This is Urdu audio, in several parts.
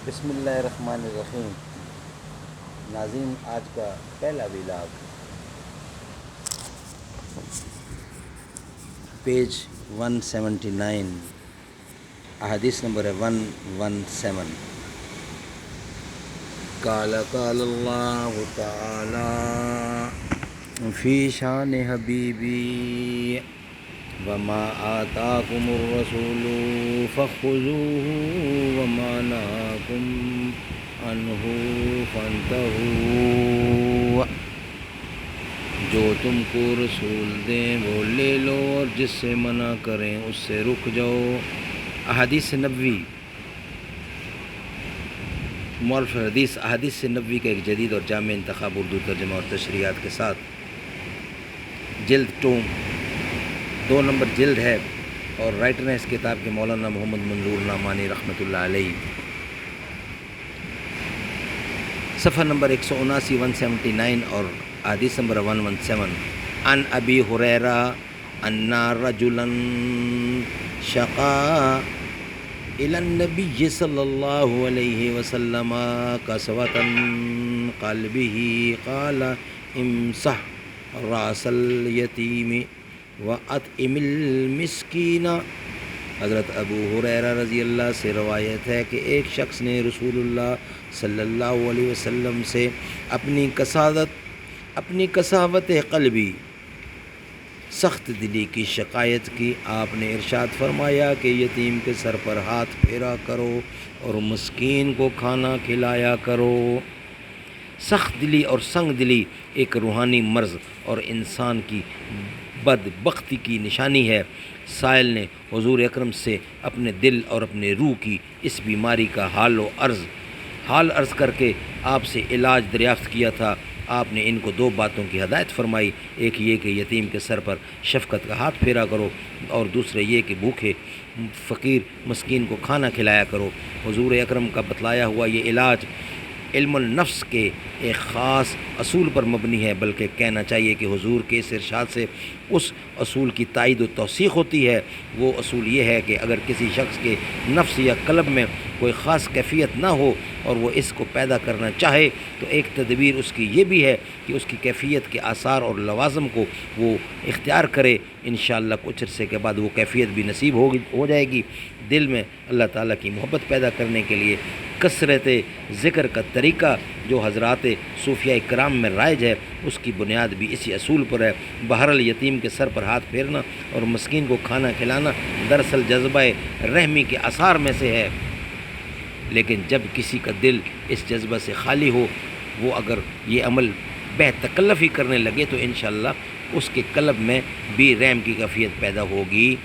بسم اللہ الرحمن الرحیم۔ ناظرین، آج کا پہلا ولاگ پیج 179، احادیث نمبر ہے 117۔ قال اللہ تعالی فی شان حبیبی وما آتاکم الرسول فخذوه وما نهاکم عنہ فانتہوا، جو تم کو رسول دیں وہ لے لو اور جس سے منع کریں اس سے رک جاؤ۔ احادیث نبوی، مؤلف حدیث احادیث نبوی کا ایک جدید اور جامع انتخاب اردو ترجمہ اور تشریحات کے ساتھ، جلد 2 نمبر جلد ہے، اور رائٹر ہیں اس کتاب کے مولانا محمد منظور نعمانی رحمۃ اللہ علیہ۔ صفحہ نمبر 179 179 اور حدیث نمبر 117۔ عن ابی ہریرہ ان رجلا شقا الى النبی صلی اللہ علیہ وسلم قسوۃ قلبہ قال امسح راس الیتیم وَأَطْعِمِ الْمِسْكِینَ۔ حضرت ابو ہریرہ رضی اللہ سے روایت ہے کہ ایک شخص نے رسول اللہ صلی اللہ علیہ وسلم سے اپنی کساوت قلبی، سخت دلی کی شکایت کی۔ آپ نے ارشاد فرمایا کہ یتیم کے سر پر ہاتھ پھیرا کرو اور مسکین کو کھانا کھلایا کرو۔ سخت دلی اور سنگ دلی ایک روحانی مرض اور انسان کی بدبختی کی نشانی ہے۔ سائل نے حضور اکرم سے اپنے دل اور اپنے روح کی اس بیماری کا حال عرض کر کے آپ سے علاج دریافت کیا تھا۔ آپ نے ان کو 2 باتوں کی ہدایت فرمائی، ایک یہ کہ یتیم کے سر پر شفقت کا ہاتھ پھیرا کرو، اور دوسرے یہ کہ بھوکے فقیر مسکین کو کھانا کھلایا کرو۔ حضور اکرم کا بتلایا ہوا یہ علاج علم النفس کے ایک خاص اصول پر مبنی ہے، بلکہ کہنا چاہیے کہ حضور کے اس ارشاد سے اس اصول کی تائید و توثیق ہوتی ہے۔ وہ اصول یہ ہے کہ اگر کسی شخص کے نفس یا قلب میں کوئی خاص کیفیت نہ ہو اور وہ اس کو پیدا کرنا چاہے تو ایک تدبیر اس کی یہ بھی ہے کہ اس کی کیفیت کے آثار اور لوازم کو وہ اختیار کرے۔ انشاءاللہ کچھ عرصے کے بعد وہ کیفیت بھی نصیب ہو جائے گی۔ دل میں اللہ تعالیٰ کی محبت پیدا کرنے کے لیے کثرت ذکر کا طریقہ جو حضرات صوفیہ کرام میں رائج ہے، اس کی بنیاد بھی اسی اصول پر ہے۔ بہرحال یتیم کے سر پر ہاتھ پھیرنا اور مسکین کو کھانا کھلانا دراصل جذبہ رحمی کے آثار میں سے ہے، لیکن جب کسی کا دل اس جذبہ سے خالی ہو، وہ اگر یہ عمل بے تکلفی کرنے لگے تو انشاءاللہ اس کے قلب میں بھی رحم کی کیفیت پیدا ہوگی۔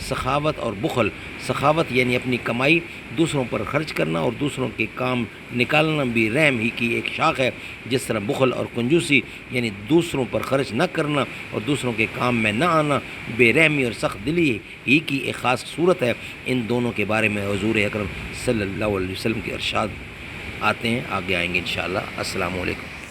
سخاوت اور بخل، سخاوت یعنی اپنی کمائی دوسروں پر خرچ کرنا اور دوسروں کے کام نکالنا بھی رحم ہی کی ایک شاخ ہے، جس طرح بخل اور کنجوسی یعنی دوسروں پر خرچ نہ کرنا اور دوسروں کے کام میں نہ آنا بے رحمی اور سخت دلی ہی کی ایک خاص صورت ہے۔ ان دونوں کے بارے میں حضور اکرم صلی اللہ علیہ وسلم کے ارشاد آتے ہیں، آگے آئیں گے انشاءاللہ۔ السلام علیکم۔